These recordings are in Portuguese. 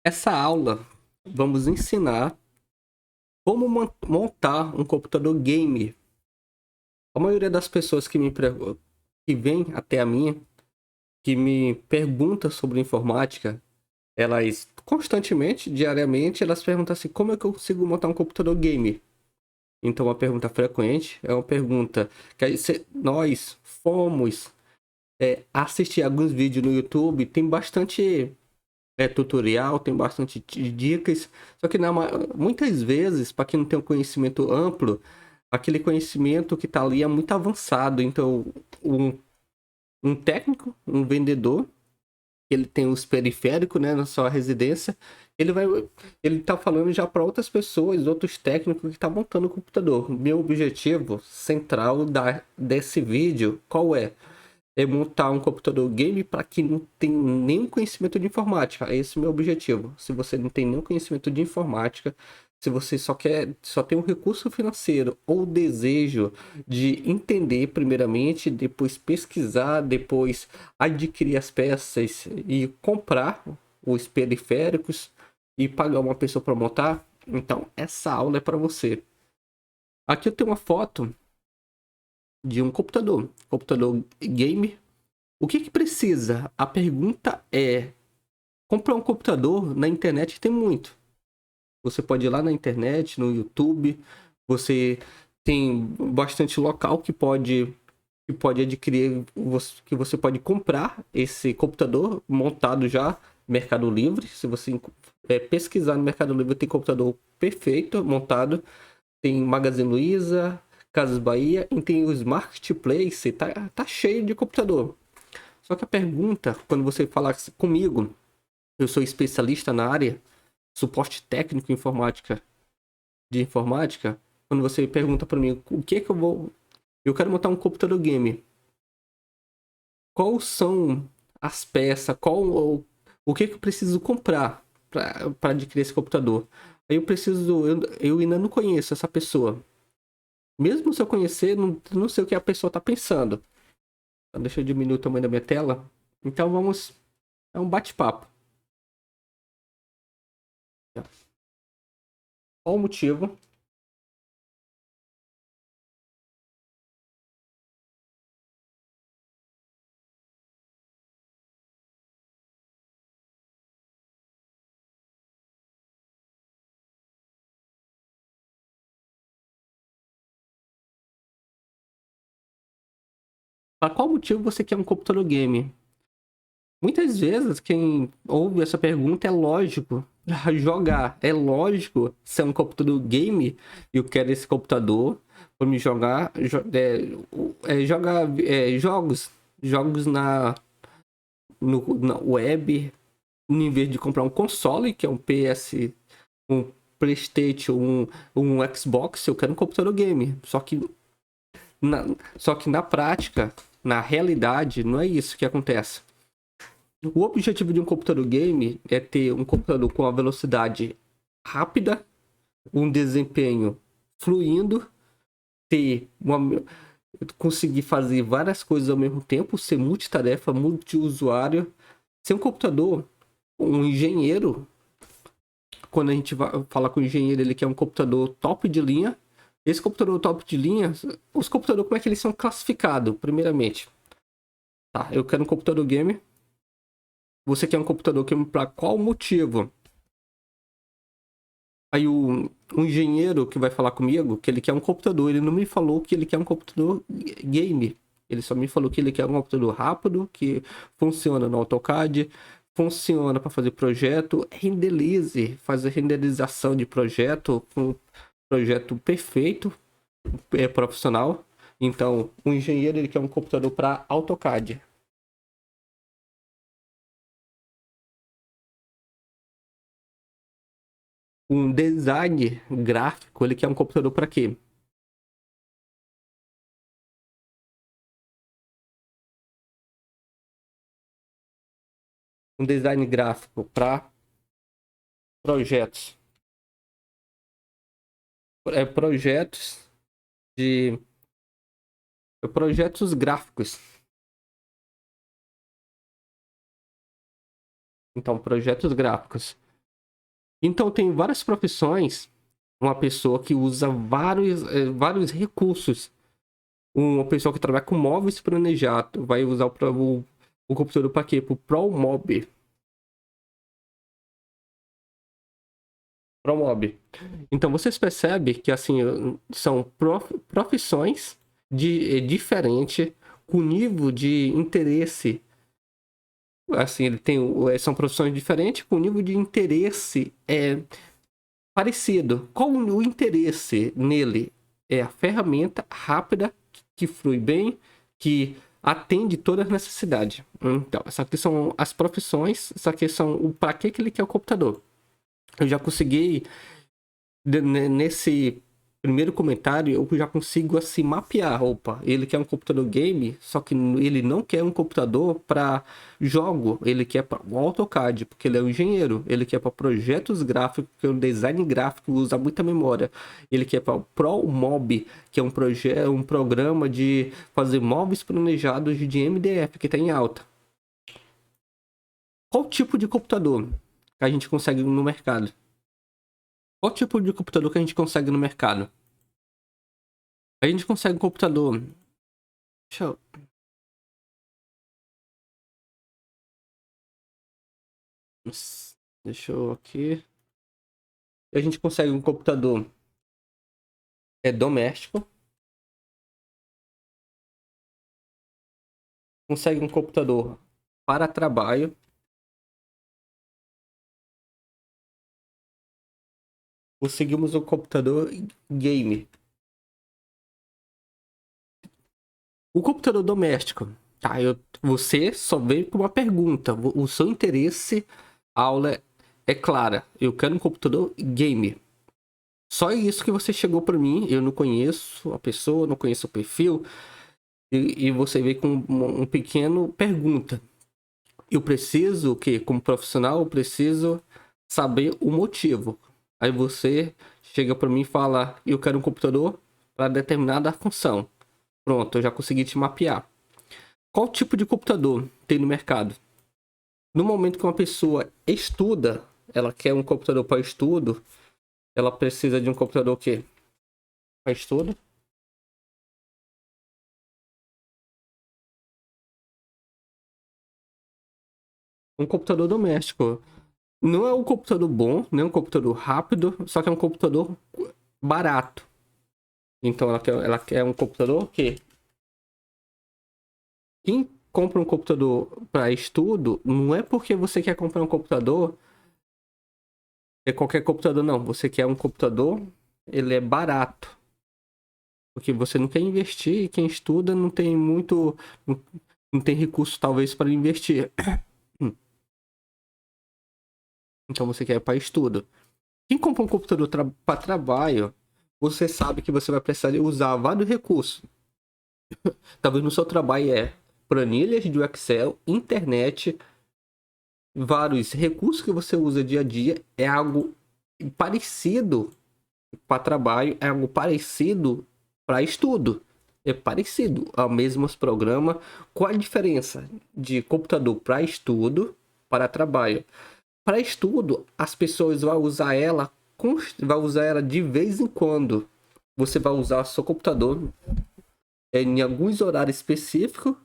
Essa aula vamos ensinar como montar um computador game. A maioria das pessoas que vem até a mim, que me pergunta sobre informática, elas constantemente, diariamente, elas perguntam assim: como é que eu consigo montar um computador game? Então, uma pergunta frequente é uma pergunta que nós fomos assistir alguns vídeos no YouTube, tem bastante tutorial, tem bastante dicas, só que muitas vezes, para quem não tem um conhecimento amplo, aquele conhecimento que está ali é muito avançado. Então, um, um técnico, um vendedor, ele tem os periféricos, né, na sua residência, ele vai, ele tá falando já para outras pessoas, outros técnicos que estão montando o computador. Meu objetivo central desse vídeo, qual é? É montar um computador game para quem não tem nenhum conhecimento de informática. Esse é o meu objetivo. Se você não tem nenhum conhecimento de informática, se você só tem um recurso financeiro ou desejo de entender primeiramente, depois pesquisar, depois adquirir as peças e comprar os periféricos e pagar uma pessoa para montar, então essa aula é para você. Aqui eu tenho uma foto de um computador game. O que precisa? A pergunta é: comprar um computador na internet tem muito. Você pode ir lá na internet, no YouTube, você tem bastante local que pode adquirir, que você pode comprar esse computador montado já, Mercado Livre. Se você pesquisar no Mercado Livre, tem computador perfeito montado. Tem Magazine Luiza, Casas Bahia e tem os Marketplace, tá cheio de computador. Só que a pergunta, quando você falar comigo, eu sou especialista na área, suporte técnico de informática, quando você pergunta para mim o que eu quero montar um computador game. Quais são as peças, o que eu preciso comprar para adquirir esse computador? Aí eu ainda não conheço essa pessoa. Mesmo se eu conhecer, não sei o que a pessoa está pensando. Então, deixa eu diminuir o tamanho da minha tela. Então é um bate-papo. Qual o motivo? Para qual motivo você quer um computador game? Muitas vezes quem ouve essa pergunta é lógico jogar. É lógico ser um computador game e eu quero esse computador para me jogar jogos na web, em vez de comprar um console, que é um PS, um PlayStation, um Xbox, eu quero um computador game. Na, só que na prática, na realidade, não é isso que acontece. O objetivo de um computador game é ter um computador com uma velocidade rápida, um desempenho fluindo, conseguir fazer várias coisas ao mesmo tempo, ser multitarefa, multiusuário, ser um computador, um engenheiro. Quando a gente vai falar com o engenheiro, ele quer um computador top de linha. Esse computador top de linha, os computadores, como é que eles são classificados, primeiramente? Tá, eu quero um computador game. Você quer um computador game para qual motivo? Aí o engenheiro que vai falar comigo, que ele quer um computador, ele não me falou que ele quer um computador game. Ele só me falou que ele quer um computador rápido, que funciona no AutoCAD, funciona para fazer projeto, renderize, fazer renderização de projeto, um projeto perfeito, profissional. Então, o engenheiro ele quer um computador para AutoCAD. Um design gráfico, ele quer um computador para quê? Um design gráfico para projetos. Projetos de projetos gráficos. Então, projetos gráficos. Então tem várias profissões, uma pessoa que usa vários recursos. Uma pessoa que trabalha com móveis planejados vai usar o computador para quê? Para o ProMob. ProMob. Então vocês percebem que assim são profissões diferentes, com nível de interesse. Assim, ele tem, são profissões diferentes, com nível de interesse parecido. Qual o interesse nele? É a ferramenta rápida, que flui bem, que atende todas as necessidades. Então, essas aqui são as profissões, isso aqui são o para que ele quer o computador. Eu já consegui, nesse primeiro comentário, eu já consigo assim mapear. Opa, ele quer um computador game, só que ele não quer um computador para jogo, ele quer para o AutoCAD, porque ele é um engenheiro, ele quer para projetos gráficos, porque o design gráfico usa muita memória, ele quer para o ProMob, que é um programa de fazer móveis planejados de MDF, que está em alta. Qual tipo de computador que a gente consegue no mercado? Qual tipo de computador que a gente consegue no mercado? A gente consegue um computador. Deixa eu. Deixa eu aqui. A gente consegue um computador doméstico. Consegue um computador para trabalho. Conseguimos um computador game. O computador doméstico. Tá, você só veio com uma pergunta. O seu interesse, a aula é clara. Eu quero um computador game. Só isso que você chegou para mim. Eu não conheço a pessoa, não conheço o perfil. E você veio com um pequeno pergunta. Eu preciso, que como profissional, eu preciso saber o motivo. Aí você chega para mim e fala, eu quero um computador para determinada função. Pronto, eu já consegui te mapear. Qual tipo de computador tem no mercado? No momento que uma pessoa estuda, ela quer um computador para estudo, ela precisa de um computador o quê? Para estudo? Um computador doméstico. Não é um computador bom, nem um computador rápido, só que é um computador barato. Então ela quer um computador que quem compra um computador para estudo não é porque você quer comprar um computador, é qualquer computador não. Você quer um computador, ele é barato. Porque você não quer investir e quem estuda não tem muito, não tem recurso talvez para investir. Então você quer para estudo. Quem compra um computador para trabalho, você sabe que você vai precisar usar vários recursos. Talvez no seu trabalho planilhas do Excel, internet, vários recursos que você usa dia a dia, é algo parecido para trabalho, é algo parecido para estudo. É parecido ao mesmos programa. Qual a diferença de computador para estudo para trabalho? Para estudo, as pessoas vão usar ela de vez em quando. Você vai usar seu computador em alguns horários específicos,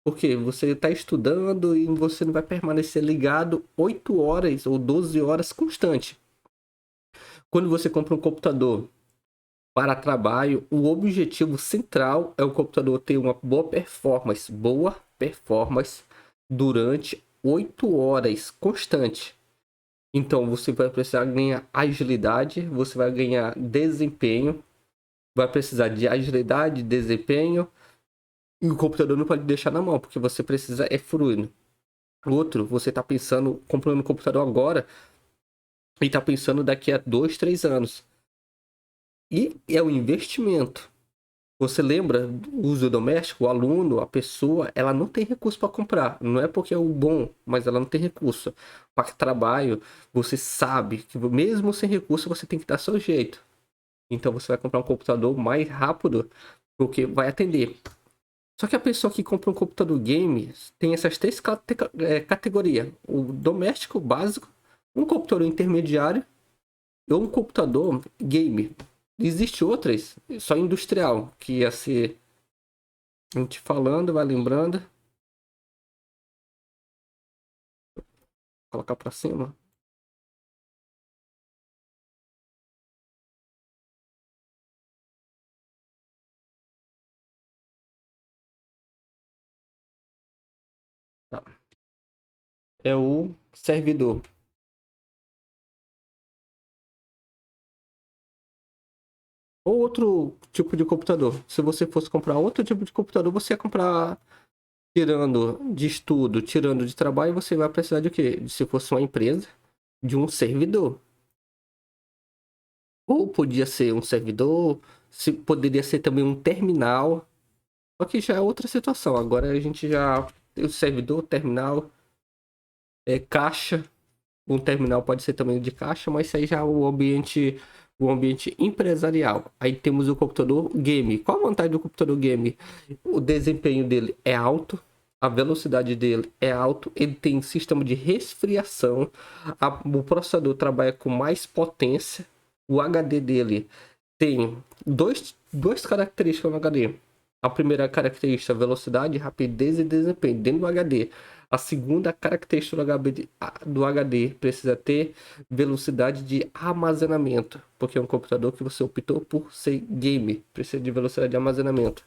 porque você está estudando e você não vai permanecer ligado 8 horas ou 12 horas constante. Quando você compra um computador para trabalho, o objetivo central é o computador ter uma boa performance durante 8 horas constante. Então você vai precisar ganhar agilidade, você vai ganhar desempenho, vai precisar de agilidade, desempenho, e o computador não pode deixar na mão, porque você precisa fluido. Outro, você está pensando, comprando um computador agora e está pensando daqui a 2, 3 anos. E é um investimento. Você lembra do uso doméstico? O aluno, a pessoa, ela não tem recurso para comprar. Não é porque é o bom, mas ela não tem recurso. Para trabalho, você sabe que mesmo sem recurso, você tem que dar seu jeito. Então você vai comprar um computador mais rápido, porque vai atender. Só que a pessoa que compra um computador game tem essas três categorias. O doméstico básico, um computador intermediário ou um computador game. Existe outras, só industrial, que ia ser, a gente falando, vai lembrando, colocar para cima. Tá. É o servidor. Ou outro tipo de computador. Se você fosse comprar outro tipo de computador, você ia comprar tirando de estudo, tirando de trabalho, você vai precisar de quê? Se fosse uma empresa, de um servidor. Ou podia ser um servidor, se poderia ser também um terminal. Só que já é outra situação. Agora a gente já tem o servidor, terminal, caixa. Um terminal pode ser também de caixa, mas isso aí já é o ambiente empresarial. Aí temos o computador game. Qual a vantagem do computador game? O desempenho dele é alto, a velocidade dele é alto, ele tem sistema de resfriação, o processador trabalha com mais potência, o HD dele tem duas características no HD. A primeira característica, velocidade, rapidez e desempenho dentro do HD. A segunda característica do HD precisa ter velocidade de armazenamento, porque é um computador que você optou por ser game, precisa de velocidade de armazenamento.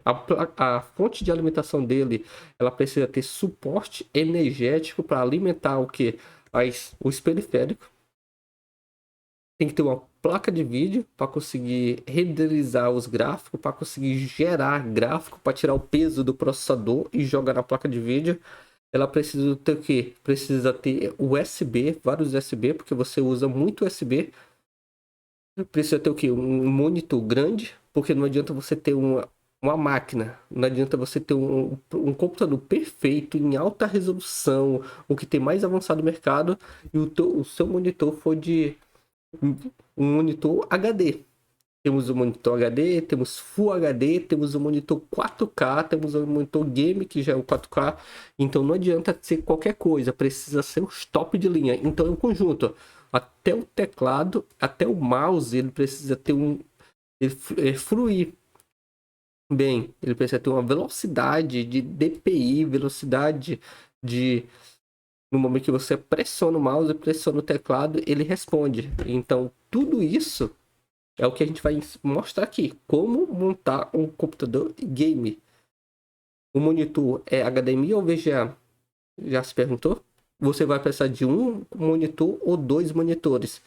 A fonte de alimentação dele, ela precisa ter suporte energético para alimentar o que? Os periféricos. Tem que ter uma placa de vídeo para conseguir renderizar os gráficos, para conseguir gerar gráfico, para tirar o peso do processador e jogar na placa de vídeo. Ela precisa ter o quê? Precisa ter USB, vários USB, porque você usa muito USB. Precisa ter o quê? Um monitor grande, porque não adianta você ter uma máquina, não adianta você ter um computador perfeito, em alta resolução, o que tem mais avançado no mercado, e o seu monitor for de um monitor HD. Temos o monitor HD, temos Full HD, temos o monitor 4K, temos o monitor game, que já é o 4K. Então não adianta ser qualquer coisa, precisa ser os top de linha. Então é um conjunto. Até o teclado, até o mouse, ele precisa ter fluir bem. Ele precisa ter uma velocidade de DPI, velocidade de. No momento que você pressiona o mouse, pressiona o teclado, ele responde. Então tudo isso é o que a gente vai mostrar aqui. Como montar um computador game. O monitor é HDMI ou VGA? Já se perguntou? Você vai precisar de um monitor ou dois monitores.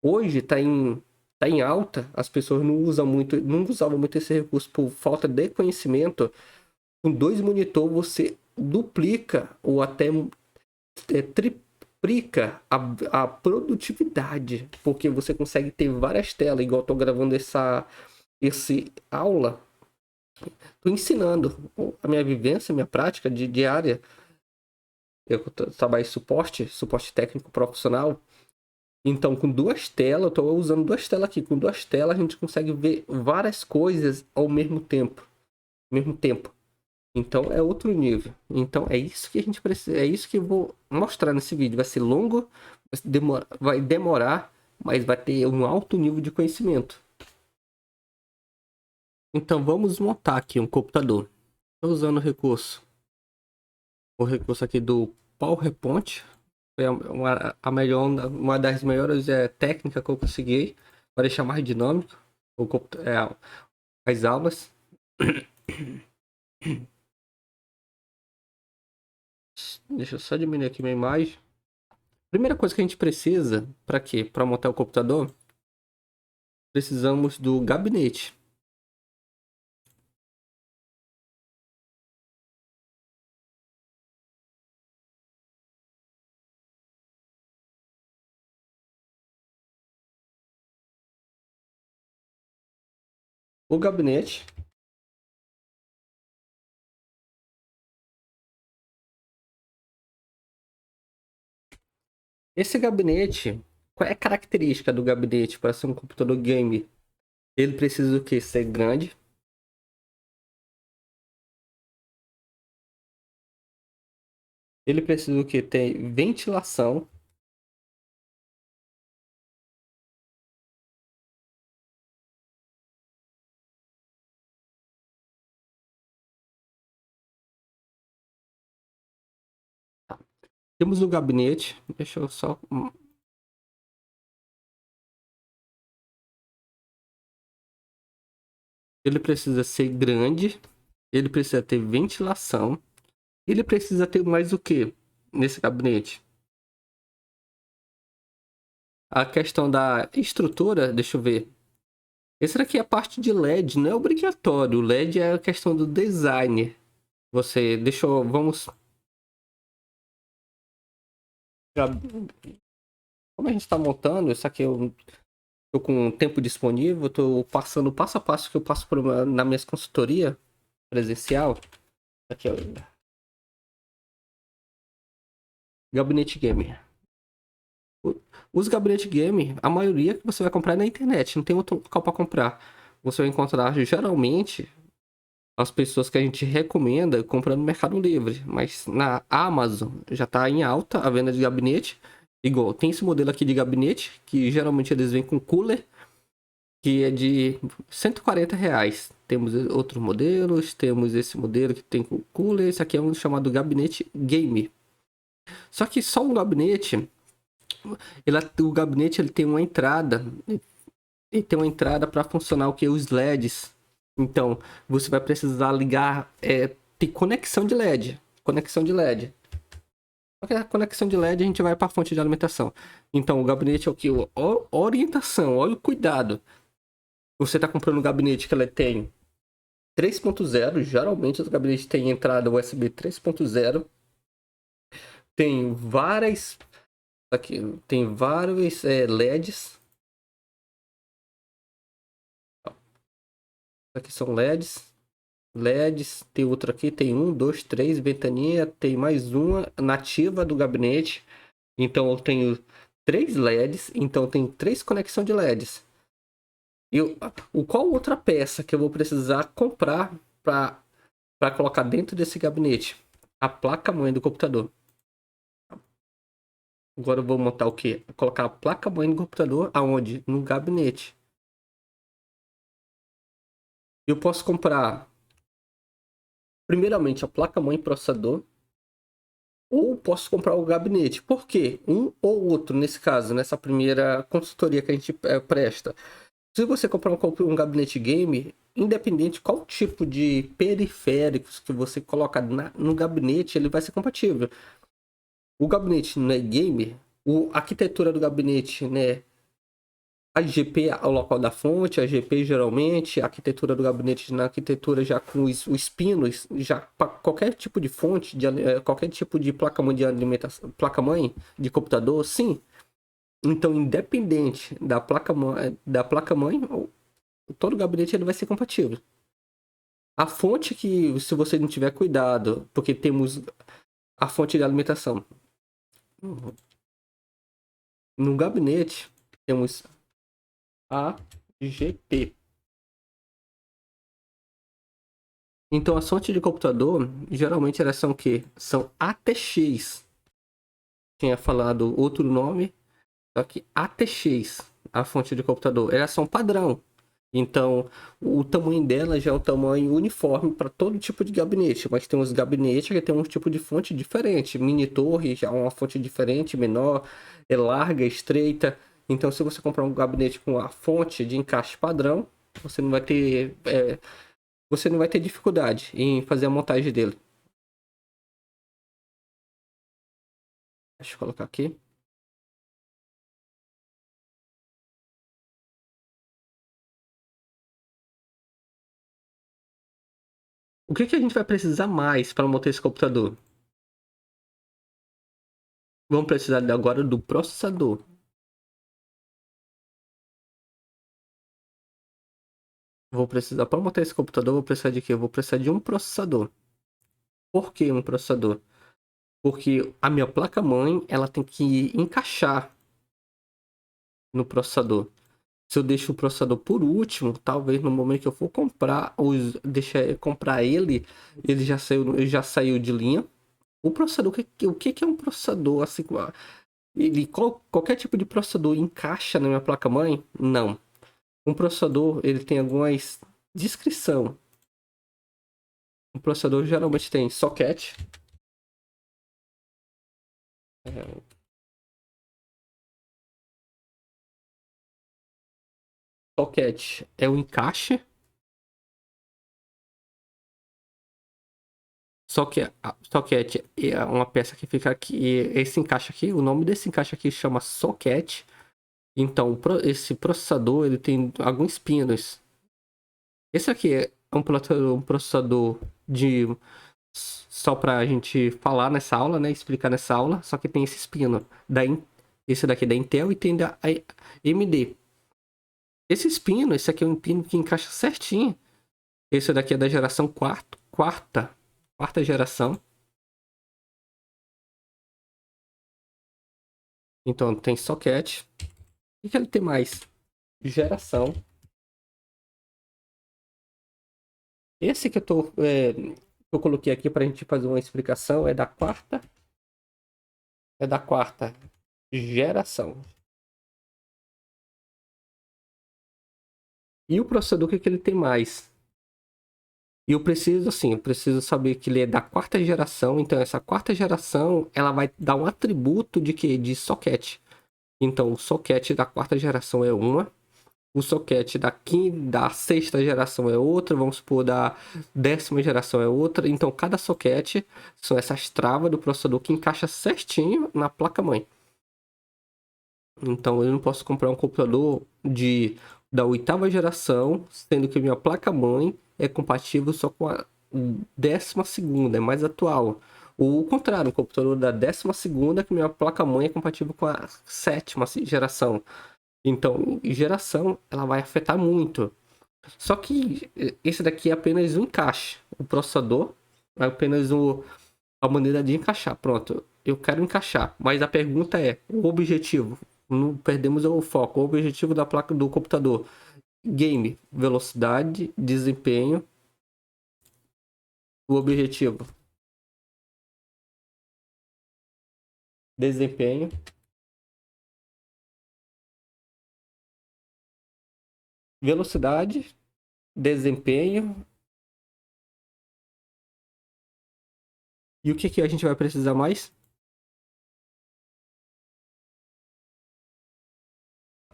Hoje tá em alta, as pessoas não usavam muito esse recurso por falta de conhecimento. Com dois monitores você duplica ou até triplica a produtividade, porque você consegue ter várias telas, igual eu tô gravando esse aula, tô ensinando a minha vivência, a minha prática diária. Eu trabalho em suporte técnico profissional. Então, com duas telas, eu tô usando duas telas aqui. Com duas telas, a gente consegue ver várias coisas ao mesmo tempo. Mesmo tempo. Então, é outro nível. Então, é isso que a gente precisa. É isso que eu vou mostrar nesse vídeo. Vai ser longo, vai demorar, mas vai ter um alto nível de conhecimento. Então, vamos montar aqui um computador. Estou usando o recurso aqui do PowerPoint. É uma das melhores técnicas que eu consegui para deixar mais dinâmico as aulas. Deixa eu só diminuir aqui minha imagem. Primeira coisa que a gente precisa, para quê? Para montar o computador, precisamos do gabinete. O gabinete, esse gabinete, qual é a característica do gabinete para ser um computador game? Ele precisa o quê? Ser grande. Ele precisa o quê? Ter ventilação. Temos o gabinete. Deixa eu só. Ele precisa ser grande. Ele precisa ter ventilação. Ele precisa ter mais o que nesse gabinete? A questão da estrutura, deixa eu ver. Esse daqui é a parte de LED, não é obrigatório. O LED é a questão do design. Você, deixa eu, vamos. Como a gente está montando, isso aqui eu tô com tempo disponível, tô passando passo a passo que eu passo na minha consultoria presencial. Aqui, ó, gabinete gamer. Os gabinete gamer, a maioria que você vai comprar é na internet, não tem outro local para comprar. Você vai encontrar geralmente as pessoas que a gente recomenda comprando no Mercado Livre, mas na Amazon já está em alta a venda de gabinete. Igual, tem esse modelo aqui de gabinete, que geralmente eles vêm com cooler, que é de R$ 140. Temos outros modelos, temos esse modelo que tem com cooler, esse aqui é um chamado gabinete game. Só que só um gabinete, o gabinete ele tem uma entrada, ele tem uma entrada para funcionar o que? Os LEDs. Então, você vai precisar ligar, tem conexão de LED, conexão de LED. Só que a conexão de LED a gente vai para a fonte de alimentação. Então, o gabinete é o que? Orientação, olha o cuidado. Você está comprando um gabinete que ele tem 3.0, geralmente os gabinetes têm entrada USB 3.0. Tem várias. Aqui, tem vários LEDs. Aqui são LEDs. LEDs. Tem outro aqui. Tem um, dois, três. Ventaninha. Tem mais uma nativa do gabinete. Então eu tenho 3 LEDs. Então tem 3 conexões de LEDs. E qual outra peça que eu vou precisar comprar para colocar dentro desse gabinete? A placa-mãe do computador. Agora eu vou montar o quê? Colocar a placa-mãe do computador aonde? No gabinete. Eu posso comprar, primeiramente, a placa-mãe e processador. Ou posso comprar o gabinete. Por quê? Um ou outro, nesse caso, nessa primeira consultoria que a gente presta. Se você comprar um gabinete game, independente qual tipo de periféricos que você coloca no gabinete, ele vai ser compatível. O gabinete não é gamer, a arquitetura do gabinete, né? A GP é o local da fonte, a GP geralmente, a arquitetura do gabinete na arquitetura já com os pinos, já para qualquer tipo de fonte, qualquer tipo de placa-mãe de alimentação, placa-mãe de computador, sim. Então, independente da placa-mãe, todo gabinete ele vai ser compatível. A fonte que, se você não tiver cuidado, porque temos a fonte de alimentação. No gabinete, temos a GP. Então, as fontes de computador, geralmente elas são o quê? São ATX. Tinha falado outro nome, só que ATX, a fonte de computador, elas são padrão. Então, o tamanho dela já é um tamanho uniforme para todo tipo de gabinete. Mas tem uns gabinetes que tem um tipo de fonte diferente. Mini torre já é uma fonte diferente, menor, é larga, estreita. Então, se você comprar um gabinete com a fonte de encaixe padrão, você não vai ter, você não vai ter dificuldade em fazer a montagem dele. Deixa eu colocar aqui. O que a gente vai precisar mais para montar esse computador? Vamos precisar agora do processador. Vou precisar, para montar esse computador, vou precisar de quê? Eu vou precisar de um processador. Por que um processador? Porque a minha placa-mãe, ela tem que encaixar no processador. Se eu deixo o processador por último, talvez no momento que eu for comprar, ou deixar comprar ele já saiu de linha. O processador, o que é um processador? Assim, qualquer tipo de processador encaixa na minha placa-mãe? Não. Um processador, ele tem algumas descrição. Um processador geralmente tem socket, É, socket é o encaixe. Só que a socket é uma peça que fica aqui. Esse encaixe aqui, o nome desse encaixe aqui chama socket. Então, esse processador ele tem alguns pinos. Esse aqui é um processador de só pra gente falar nessa aula, né? Explicar nessa aula. Só que tem esses pinos. Esse daqui é da Intel e tem da AMD. Esses pinos, esse aqui é um pino que encaixa certinho. Esse daqui é da geração quarta geração. Então tem socket. O que ele tem mais? Geração. Esse que eu coloquei aqui para a gente fazer uma explicação é da quarta geração. E o processador, que ele tem mais? E eu preciso saber que ele é da quarta geração. Então, essa quarta geração, ela vai dar um atributo de quê? De socket. Então, o socket da quarta geração é uma. O socket da sexta geração é outra. Vamos supor, da 10ª geração é outra. Então, cada socket são essas travas do processador que encaixa certinho na placa-mãe. Então, eu não posso comprar um computador da 8ª geração, sendo que minha placa-mãe é compatível só com a 12ª, é mais atual. Ou o contrário, um computador da 12ª, que minha placa-mãe é compatível com a 7ª geração. Então, geração, ela vai afetar muito. Só que esse daqui é apenas um encaixe. O processador é apenas a maneira de encaixar. Pronto, eu quero encaixar. Mas a pergunta é, o objetivo. Não perdemos o foco. O objetivo da placa do computador. Game, velocidade, desempenho. O objetivo. Desempenho, velocidade, desempenho. E o que, que a gente vai precisar mais?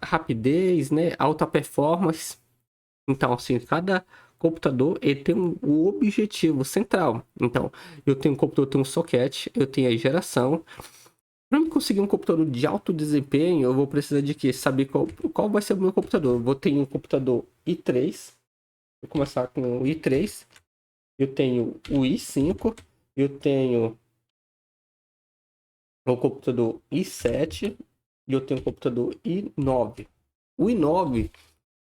Rapidez, né? Alta performance. Então, assim, cada computador ele tem um objetivo central. Então, eu tenho um computador, eu tenho um socket, eu tenho a geração. Para eu conseguir um computador de alto desempenho, eu vou precisar de quê? Saber qual vai ser o meu computador. Eu vou ter um computador i3. Vou começar com o i3. Eu tenho o i5. Eu tenho o computador i7. E eu tenho o computador i9. O i9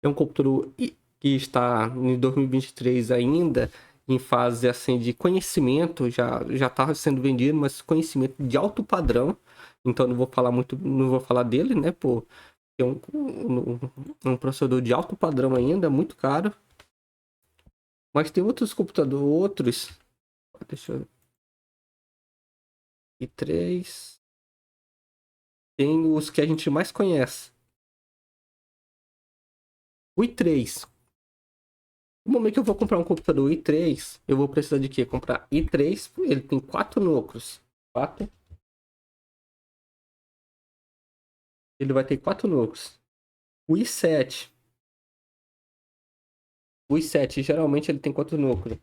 é um computador que está em 2023 ainda em fase assim de conhecimento, já está sendo vendido, mas conhecimento de alto padrão. Então não vou falar muito, não vou falar dele, né? Pô, é um processador de alto padrão ainda, muito caro. Mas tem outros computadores, deixa eu i3, tem os que a gente mais conhece. O i3. No momento que eu vou comprar um computador i3, eu vou precisar de quê? Comprar i3, ele tem 4 núcleos. 4. Ele vai ter 4 núcleos. O i7. O i7 geralmente ele tem quantos núcleos?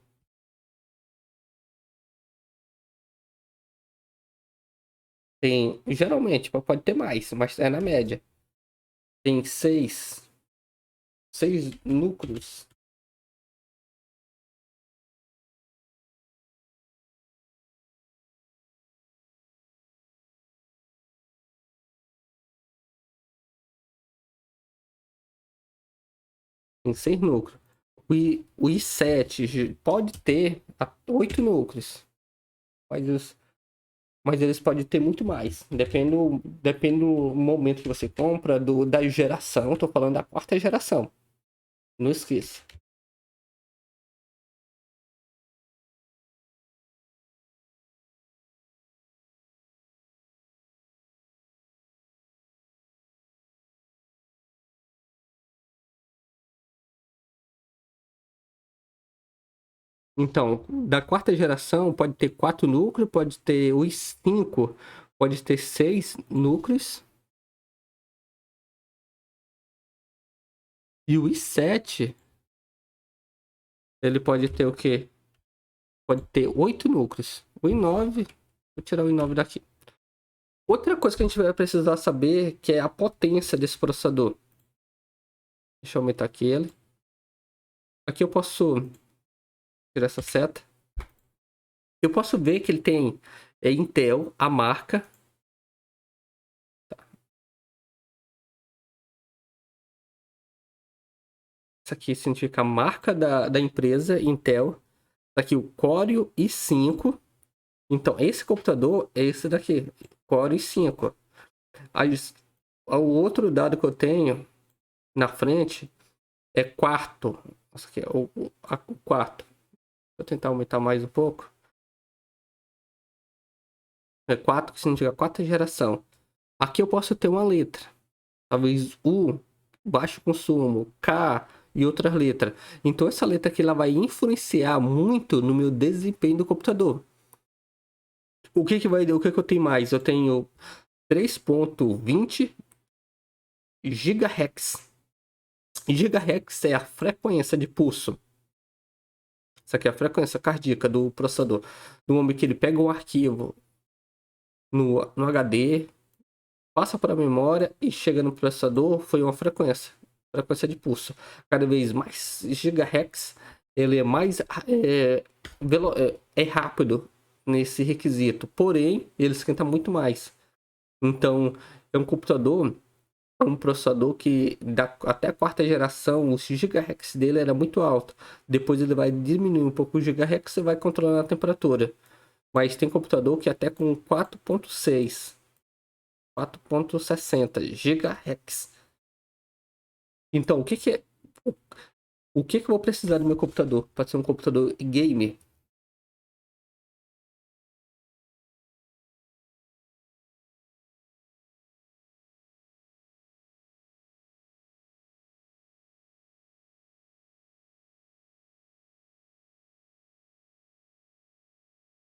Tem, geralmente, pode ter mais, mas é na média. Tem 6 núcleos. Tem 6 núcleos. O i7 pode ter 8 núcleos. Mas, mas eles podem ter muito mais. Depende do momento que você compra, da geração. Tô falando da quarta geração. Não esqueça. Então, da quarta geração pode ter 4 núcleos, pode ter os 5. pode ter 6 núcleos. E o i7, ele pode ter o quê? Pode ter 8 núcleos. O i9, vou tirar o i9 daqui. Outra coisa que a gente vai precisar saber que é a potência desse processador. Deixa eu aumentar aqui ele. Aqui eu posso tirar essa seta. Eu posso ver que ele tem Intel, a marca. Isso aqui significa a marca da empresa, Intel. Aqui o Core i5. Então, esse computador é esse daqui, Core i5. Aí, o outro dado que eu tenho na frente é quarto. Nossa, aqui é o quarto. Vou tentar aumentar mais um pouco. É 4, que significa quarta geração. Aqui eu posso ter uma letra. Talvez U, baixo consumo, K e outras letras. Então essa letra aqui ela vai influenciar muito no meu desempenho do computador. O que que eu tenho mais? Eu tenho 3.20 GHz. GHz é a frequência de pulso. Isso aqui é a frequência cardíaca do processador. No momento que ele pega um arquivo no HD, passa para a memória e chega no processador, foi uma frequência de pulso. Cada vez mais gigahertz, ele é mais rápido nesse requisito, porém ele esquenta muito mais. Então é um processador que até a quarta geração, os gigahertz dele era muito alto. Depois ele vai diminuir um pouco o gigahertz e vai controlar a temperatura. Mas tem computador que até com 4.6 4.60 GHz. Então, o que eu vou precisar do meu computador para ser um computador gamer?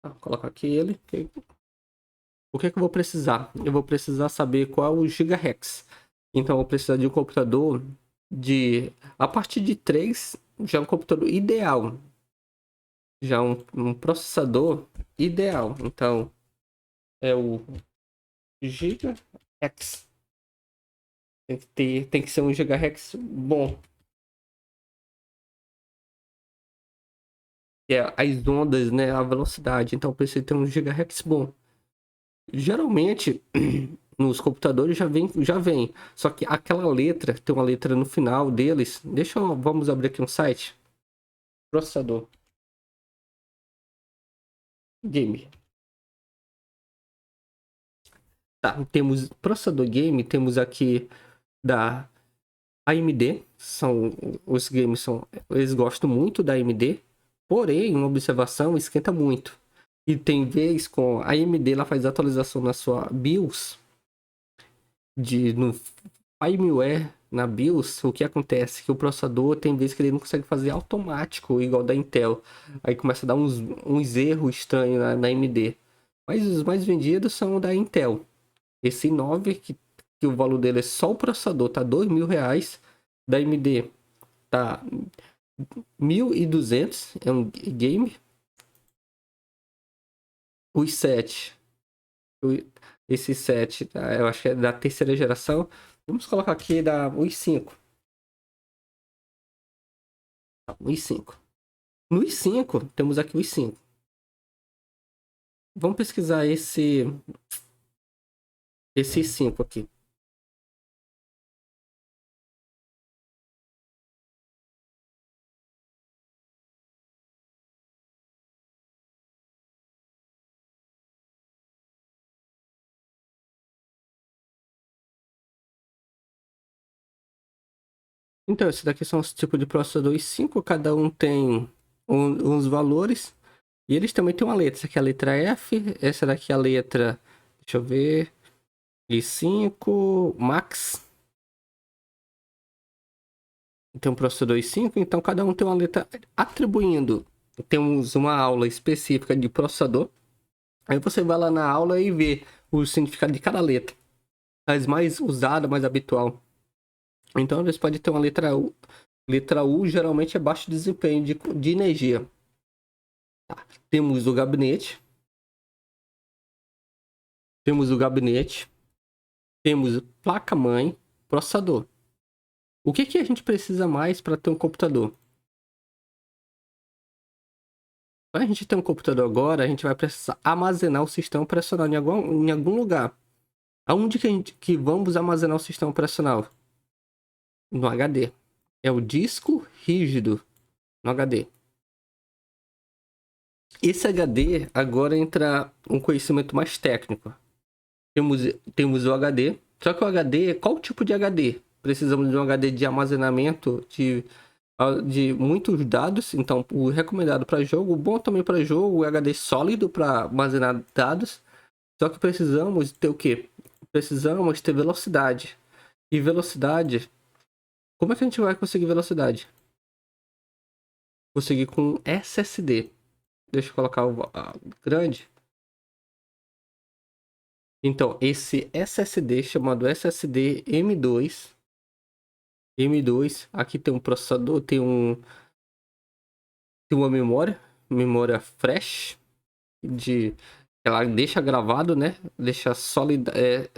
Vou colocar aqui ele. O que eu vou precisar? Eu vou precisar saber qual é o gigahertz. Então, eu vou precisar de um computador de a partir de 3, já é um computador ideal. Já um processador ideal. Então, é o gigahertz. Tem que ser um gigahertz bom. Que é as ondas, né? A velocidade. Então, eu preciso ter um gigahertz bom. Geralmente, nos computadores já vem. Só que aquela letra, tem uma letra no final deles. Vamos abrir aqui um site. Processador. Game. Tá, temos processador game, temos aqui da AMD. Os games eles gostam muito da AMD. Porém, uma observação, esquenta muito. E tem vez com a AMD, ela faz atualização na sua BIOS no firmware na BIOS. O que acontece? Que o processador tem vezes que ele não consegue fazer automático, igual da Intel. Aí começa a dar uns erros estranhos na AMD. Mas os mais vendidos são da Intel. Esse i9, que o valor dele é só o processador, tá R$ 2.000. Da AMD tá 1.200, é um game. Os 7, esse 7, tá? Eu acho que é da terceira geração. Vamos colocar aqui os 5. Os 5. No i5, temos aqui os 5. Vamos pesquisar esse 5 aqui. Então, esse daqui são os tipos de processador i5. Cada um tem uns valores. E eles também têm uma letra. Essa aqui é a letra F. Essa daqui é a letra... Deixa eu ver... i5 Max. Tem um processador i5. Então, cada um tem uma letra atribuindo. Temos uma aula específica de processador. Aí você vai lá na aula e vê o significado de cada letra. As mais usadas, mais habitual. Então, você pode ter uma letra U. Letra U geralmente é baixo desempenho de energia. Tá. Temos o gabinete. Temos o gabinete. Temos placa-mãe, processador. O que, que a gente precisa mais para ter um computador? Para a gente ter um computador agora, a gente vai precisar armazenar o sistema operacional em algum lugar. Aonde que vamos armazenar o sistema operacional? No HD. É o disco rígido no HD. Esse HD agora entra um conhecimento mais técnico. Temos o HD. Só que o HD, qual tipo de HD? Precisamos de um HD de armazenamento de muitos dados. Então, o recomendado para jogo, o bom também para jogo, o HD sólido para armazenar dados. Só que precisamos ter o quê? Precisamos ter velocidade. E velocidade, como é que a gente vai conseguir velocidade? Conseguir com SSD. Deixa eu colocar a grande. Então, esse SSD chamado SSD M2, aqui tem um processador, tem uma memória flash, ela deixa gravado, né? Deixa sólida,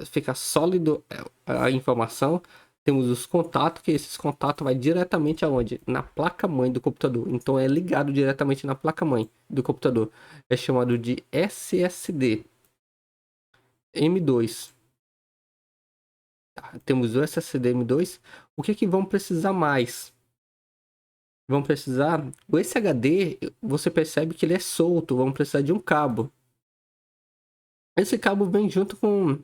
fica sólido a informação. Temos os contatos, que esses contatos vai diretamente aonde? Na placa-mãe do computador. Então é ligado diretamente na placa-mãe do computador. É chamado de SSD M2. Tá, temos o SSD M2. O que que vão precisar mais? Vão precisar. Esse HD, você percebe que ele é solto. Vamos precisar de um cabo. Esse cabo vem junto com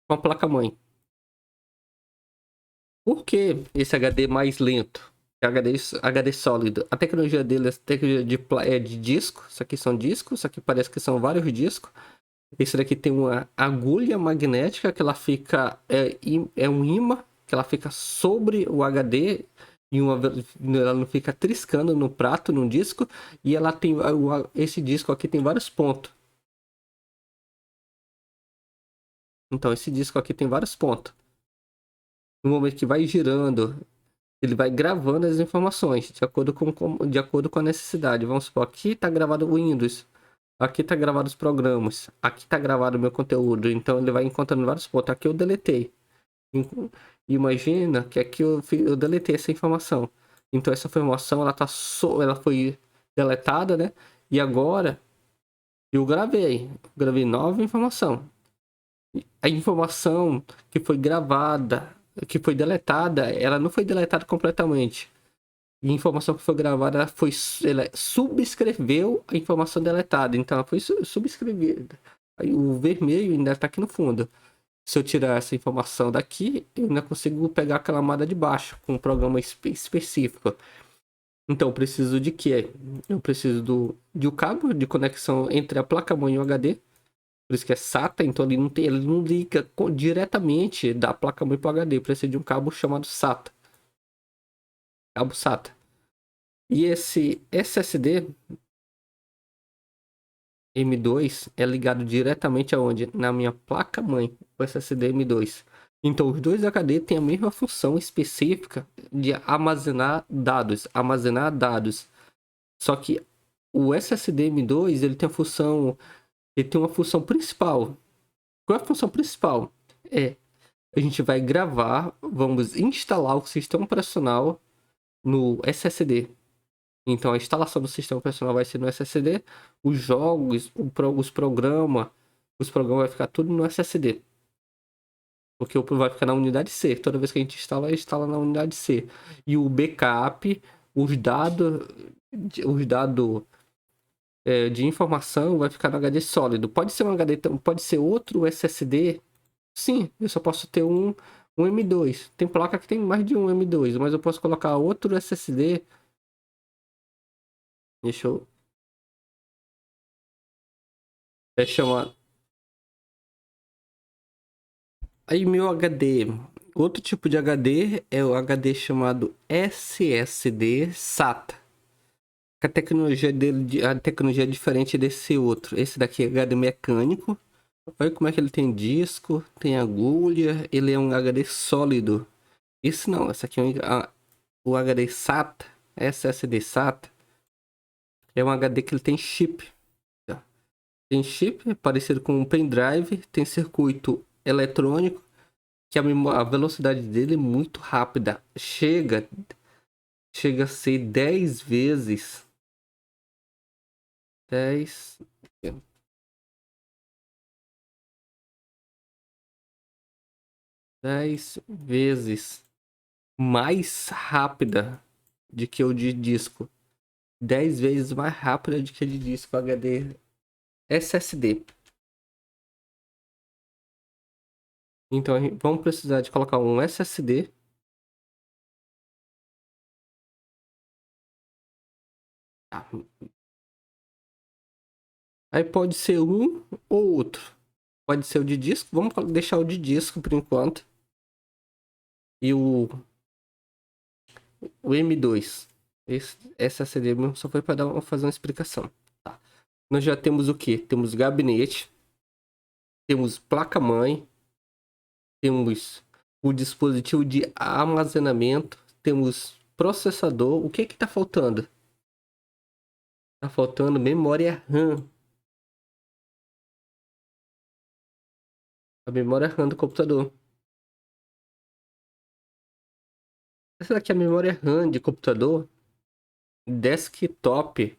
a placa-mãe. Por que esse HD mais lento? HD sólido. A tecnologia dele é tecnologia de disco. Isso aqui são discos. Isso aqui parece que são vários discos. Esse daqui tem uma agulha magnética que ela fica. É um imã que ela fica sobre o HD. Ela não fica triscando no prato, no disco. E ela tem. Esse disco aqui tem vários pontos. Então, esse disco aqui tem vários pontos. No momento que vai girando, ele vai gravando as informações de acordo com a necessidade. Vamos supor, aqui está gravado o Windows, aqui está gravado os programas, aqui está gravado o meu conteúdo. Então ele vai encontrando vários pontos. Aqui eu deletei. Imagina que aqui eu deletei essa informação. Então essa informação ela foi deletada, né? E agora eu gravei nova informação. A informação que foi gravada, que foi deletada, ela não foi deletada completamente. E a informação que foi gravada, ela subscreveu a informação deletada. Então ela foi subscrevida. Aí o vermelho ainda está aqui no fundo. Se eu tirar essa informação daqui, eu ainda consigo pegar a camada de baixo com um programa específico. Então eu preciso de quê? Eu preciso de um cabo de conexão entre a placa-mãe e o HD. Por isso que é SATA, então ele não liga diretamente da placa-mãe para o HD. Precisa de um cabo chamado SATA. Cabo SATA. E esse SSD M2 é ligado diretamente aonde? Na minha placa-mãe, o SSD M2. Então os dois HD têm a mesma função específica de armazenar dados. Só que o SSD M2 ele tem uma função principal. Qual é a função principal? A gente vai gravar, vamos instalar o sistema operacional no SSD. Então a instalação do sistema operacional vai ser no SSD, os jogos, os programas vai ficar tudo no SSD. Porque vai ficar na unidade C. Toda vez que a gente instala na unidade C. E o backup, os dados de informação vai ficar no HD sólido. Pode ser um HD, pode ser outro SSD. Sim, eu só posso ter um M2. Tem placa que tem mais de um M2, mas eu posso colocar outro SSD. Deixa eu. Chamar. Aí meu HD. Outro tipo de HD é o HD chamado SSD SATA. A tecnologia dele, a tecnologia é diferente desse outro. Esse daqui é HD mecânico. Olha como é que ele tem disco, tem agulha, ele é um HD sólido. Isso não, esse aqui é o HD SATA, SSD SATA. É um HD que ele tem chip. Tá? Tem chip, é parecido com um pendrive, tem circuito eletrônico, que a velocidade dele é muito rápida. Chega a ser 10 vezes. 10 10 vezes mais rápida do que o de disco. 10 vezes mais rápida do que o de disco HD SSD. Então vamos precisar de colocar um SSD. Tá. Aí pode ser um ou outro. Pode ser o de disco. Vamos deixar o de disco por enquanto. E o M2. Esse SSD mesmo só foi para fazer uma explicação. Tá. Nós já temos o que? Temos gabinete. Temos placa-mãe. Temos o dispositivo de armazenamento. Temos processador. O que que tá faltando? Tá faltando memória RAM. A memória RAM do computador. Essa daqui é a memória RAM de computador desktop.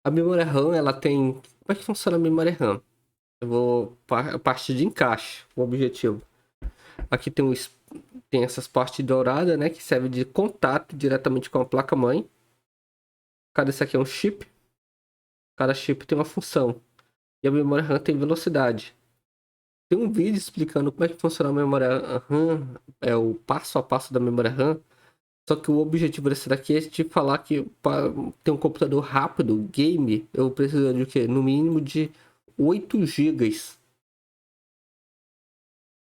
A memória RAM, ela tem... Como é que funciona a memória RAM? Eu vou... A parte de encaixe, o objetivo. Aqui tem essas partes douradas, né? Que serve de contato diretamente com a placa-mãe. Cada esse aqui é um chip. Cada chip tem uma função. E a memória RAM tem velocidade. Tem um vídeo explicando como é que funciona a memória RAM. É o passo a passo da memória RAM. Só que o objetivo desse daqui é te falar que para ter um computador rápido, game, eu preciso de o quê? No mínimo de 8 gigas.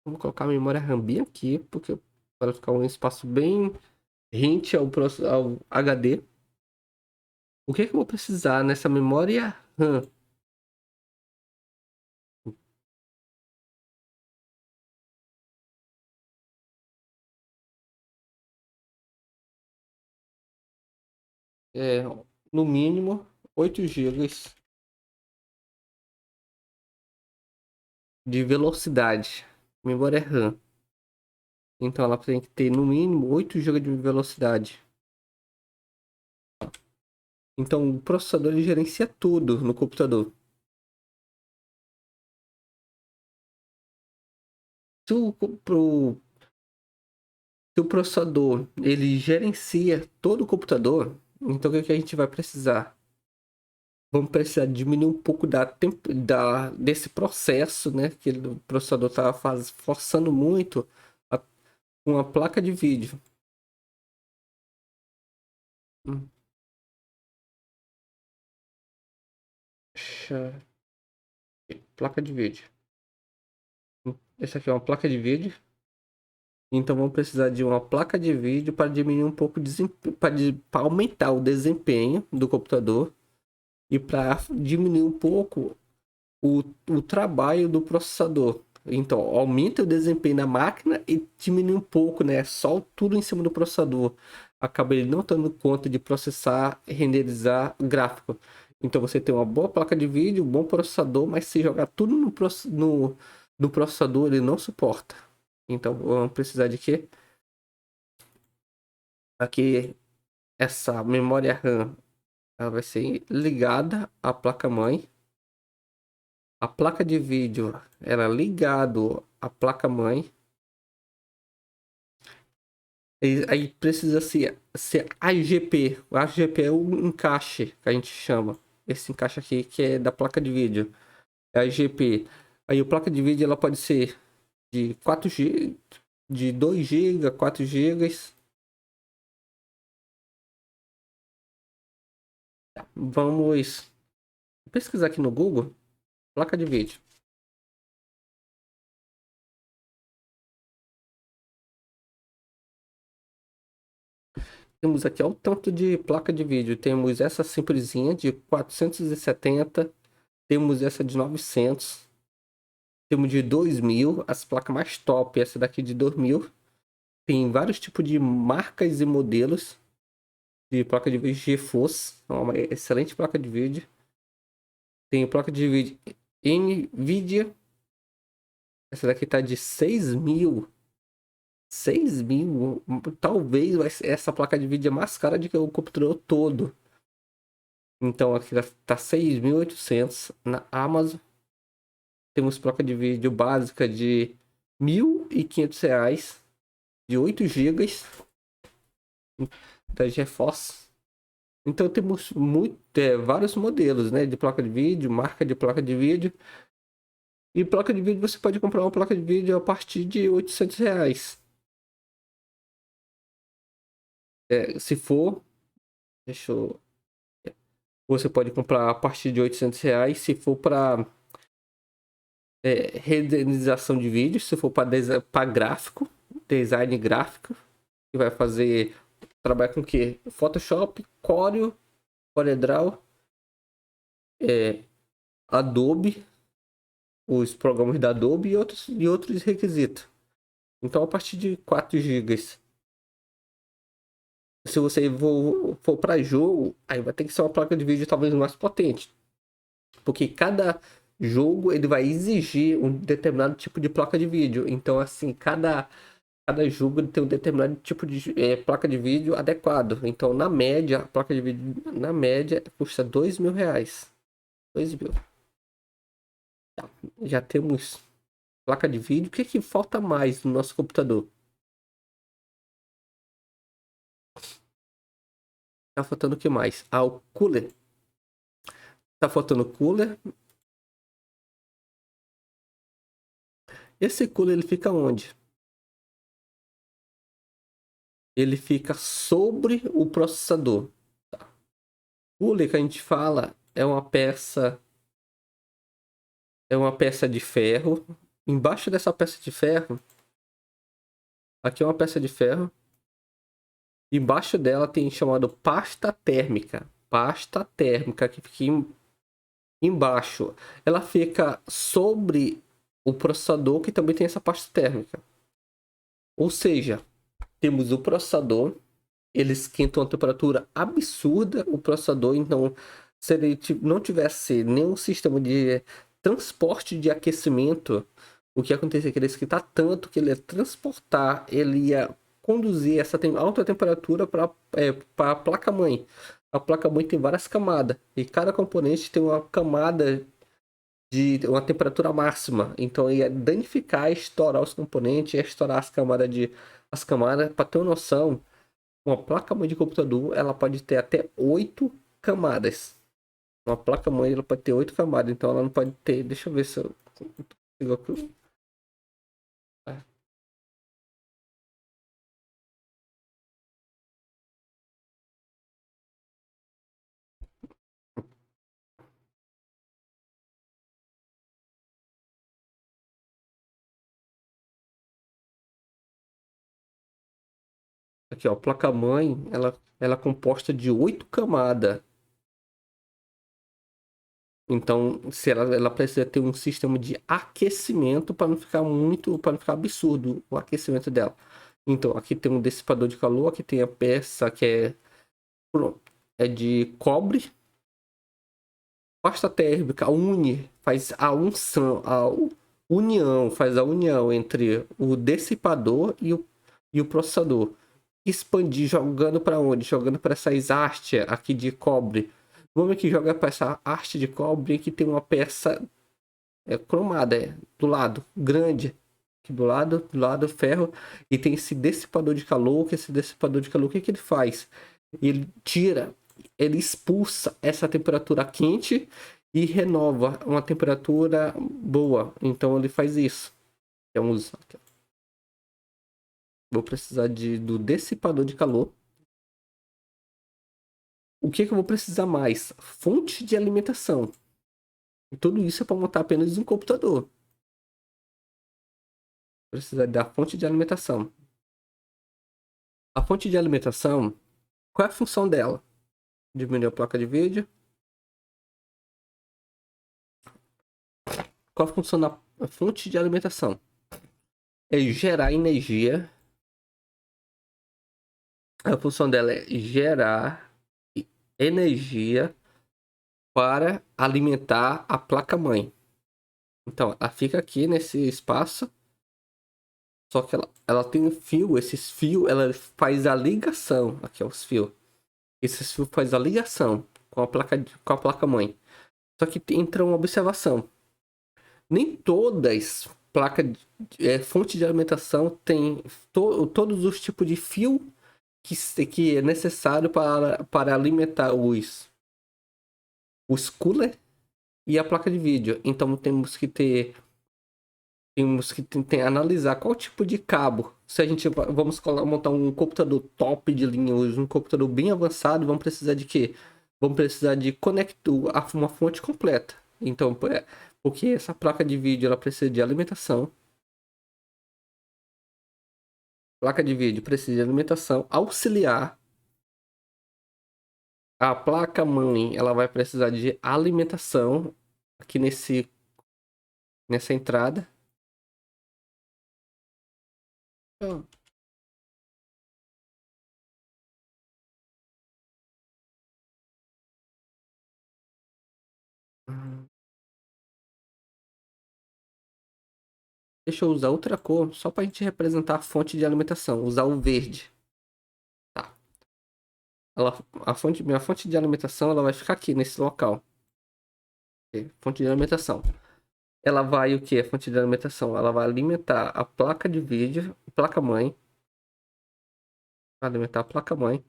Vamos colocar a memória RAM bem aqui, porque para ficar um espaço bem rente ao HD. O que é que eu vou precisar nessa memória RAM? É, no mínimo 8 gigas de velocidade. Memória RAM. Então ela tem que ter no mínimo 8 gigas de velocidade. Então o processador ele gerencia tudo no computador. Se o, pro, Se o processador ele gerencia todo o computador, então o que que a gente vai precisar? Vamos precisar diminuir um pouco desse processo, né? Que o processador está forçando muito a, uma placa de vídeo. Hum, Deixa- Placa de vídeo. Essa aqui é uma placa de vídeo. Então vamos precisar de uma placa de vídeo para diminuir um pouco para aumentar o desempenho do computador e para diminuir um pouco o trabalho do processador. Então, aumenta o desempenho da máquina e diminui um pouco, né? Só tudo em cima do processador. Acaba ele não dando conta de processar, renderizar gráfico. Então, você tem uma boa placa de vídeo, um bom processador, mas se jogar tudo no processador, ele não suporta. Então, vamos precisar de quê? Aqui, essa memória RAM, ela vai ser ligada à placa-mãe. A placa de vídeo era ligado à placa-mãe. E aí precisa ser AGP. O AGP é o encaixe que a gente chama. Esse encaixe aqui que é da placa de vídeo. É a AGP. Aí a placa de vídeo ela pode ser de 4 GB, de 2 GB, 4 GB. Vamos pesquisar aqui no Google. Placa de vídeo. Temos aqui ó, o tanto de placa de vídeo. Temos essa simplesinha de 470. Temos essa de 900. Temos de 2000. As placas mais top. Essa daqui de 2000. Tem vários tipos de marcas e modelos de placa de vídeo GeForce. É uma excelente placa de vídeo. Tem placa de vídeo NVIDIA. Essa daqui tá de 6.000. 6.000. Talvez essa placa de vídeo é mais cara do que o computador todo. Então aqui tá 6.800 na Amazon. Temos placa de vídeo básica de R$ 1.500. De 8 gigas da GeForce. Então temos vários modelos, né, de placa de vídeo, marca de placa de vídeo. E placa de vídeo você pode comprar uma placa de vídeo a partir de R$ 800. Se for, deixa eu... Você pode comprar a partir de R$ 800 se for para renderização de vídeo, se for para gráfico, design gráfico, que vai fazer trabalhar com o quê? Photoshop, Corel, CorelDRAW, Adobe, os programas da Adobe e outros requisitos. Então a partir de 4 gigas. Se você for para jogo, aí vai ter que ser uma placa de vídeo talvez mais potente. Porque cada jogo ele vai exigir um determinado tipo de placa de vídeo. Então, assim, cada jogo ele tem um determinado tipo de placa de vídeo adequado. Então, na média, a placa de vídeo, na média, custa R$ 2.000. 2.000. Tá. Já temos placa de vídeo. O que que falta mais no nosso computador? Tá faltando o que mais? Ah, o cooler. Tá faltando cooler. Esse cooler ele fica onde? Ele fica sobre o processador. Tá. O cooler que a gente fala é uma peça de ferro. Embaixo dessa peça de ferro, aqui é uma peça de ferro. Embaixo dela tem chamado pasta térmica. Pasta térmica que fica embaixo. Ela fica sobre o processador que também tem essa pasta térmica. Ou seja, temos o processador, ele esquenta uma temperatura absurda o processador, então se ele não tivesse nenhum sistema de transporte de aquecimento, o que acontecia é que ele esquentar tanto que ele ia transportar, ele ia conduzir essa alta temperatura para a placa-mãe. A placa-mãe tem várias camadas e cada componente tem uma camada de uma temperatura máxima. Então ia danificar, estourar os componentes, ia estourar as camadas. Para ter uma noção, uma placa-mãe de computador ela pode ter até 8 camadas. Uma placa-mãe ela pode ter 8 camadas, então ela não pode ter. Deixa eu ver se eu consigo aqui. Aqui, ó, placa-mãe, ela é composta de 8 camadas. Então, se ela precisa ter um sistema de aquecimento para não ficar para não ficar absurdo o aquecimento dela. Então, aqui tem um dissipador de calor, aqui tem a peça que é de cobre. Pasta térmica faz a unção, faz a união entre o dissipador e o processador. Expandir jogando para onde? Jogando para essas hastes aqui de cobre. Vamos aqui jogar para essa haste de cobre que tem uma peça cromada do lado, grande. Aqui do lado ferro. E tem esse dissipador de calor. Que esse dissipador de calor, o que, que ele faz? Ele expulsa essa temperatura quente e renova uma temperatura boa. Então ele faz isso. Vamos aqui. Vou precisar do dissipador de calor. O que eu vou precisar mais? Fonte de alimentação. E tudo isso é para montar apenas um computador. Precisa da fonte de alimentação. A fonte de alimentação Qual é a função dela? Diminuir a placa de vídeo. Qual a função da fonte de alimentação? É gerar energia. A função dela é gerar energia para alimentar a placa-mãe. Então, ela fica aqui nesse espaço. Só que ela tem um fio. Esses fios, ela faz a ligação. Aqui, ó, os fios. Esses fios faz a ligação com a placa-mãe. Só que entra uma observação. Nem todas placas, fonte de alimentação tem todos os tipos de fio que é necessário para alimentar os cooler e a placa de vídeo. Então analisar qual tipo de cabo. Se a gente vamos montar um computador top de linha, um computador bem avançado, vamos precisar de quê? Vamos precisar de conectar uma fonte completa. Então, porque essa placa de vídeo ela precisa de alimentação. Placa de vídeo precisa de alimentação auxiliar. A placa mãe ela vai precisar de alimentação aqui nessa entrada. Deixa eu usar outra cor só para a gente representar a fonte de alimentação. Usar o verde. Tá. Minha fonte de alimentação ela vai ficar aqui nesse local. Fonte de alimentação. Ela vai o que? A fonte de alimentação. Ela vai alimentar a placa de vídeo, placa mãe. Vai alimentar a placa mãe.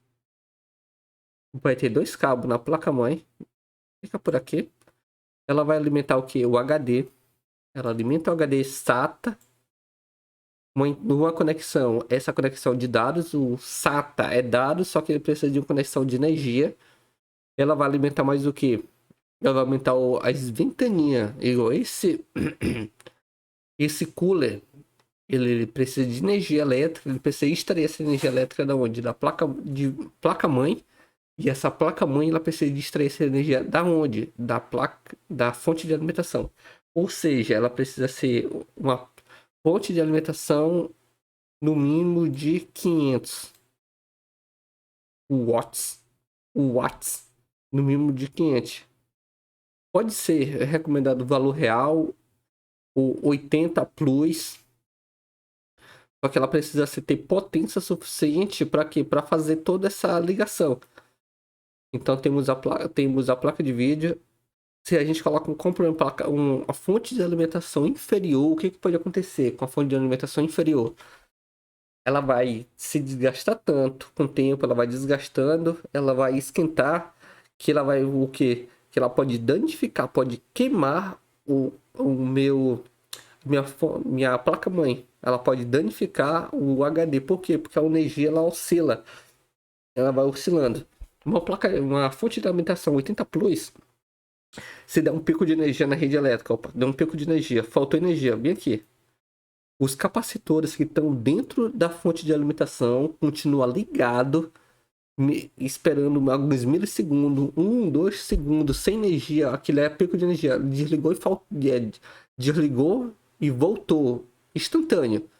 Vai ter dois cabos na placa mãe. Fica por aqui. Ela vai alimentar o que? O HD. Ela alimenta o HD SATA. Uma conexão, essa conexão de dados, o SATA é dados, só que ele precisa de uma conexão de energia. Ela vai alimentar mais o que? Ela vai aumentar as ventaninhas. Esse cooler, ele precisa de energia elétrica, ele precisa extrair essa energia elétrica da onde? Da placa-mãe. E essa placa-mãe, ela precisa de extrair essa energia da onde? Da fonte de alimentação. Ou seja, ela precisa ser uma fonte de alimentação no mínimo de 500 watts. No mínimo de 500. Pode ser recomendado o valor real, o 80 plus. Só que ela precisa ter potência suficiente para quê? Para fazer toda essa ligação. Então temos a placa de vídeo. Se a gente coloca uma fonte de alimentação inferior, o que pode acontecer com a fonte de alimentação inferior? Ela vai se desgastar tanto com o tempo, ela vai desgastando, ela vai esquentar, que ela vai o quê? Que ela pode danificar, pode queimar minha placa-mãe. Ela pode danificar o HD. Por quê? Porque a energia ela oscila. Ela vai oscilando. Uma fonte de alimentação 80 plus, se der um pico de energia na rede elétrica, opa, deu um pico de energia, faltou energia, bem aqui. Os capacitores que estão dentro da fonte de alimentação continuam ligados, esperando alguns milissegundos, 2 segundos sem energia. Aquilo é pico de energia. Desligou e voltou instantâneo.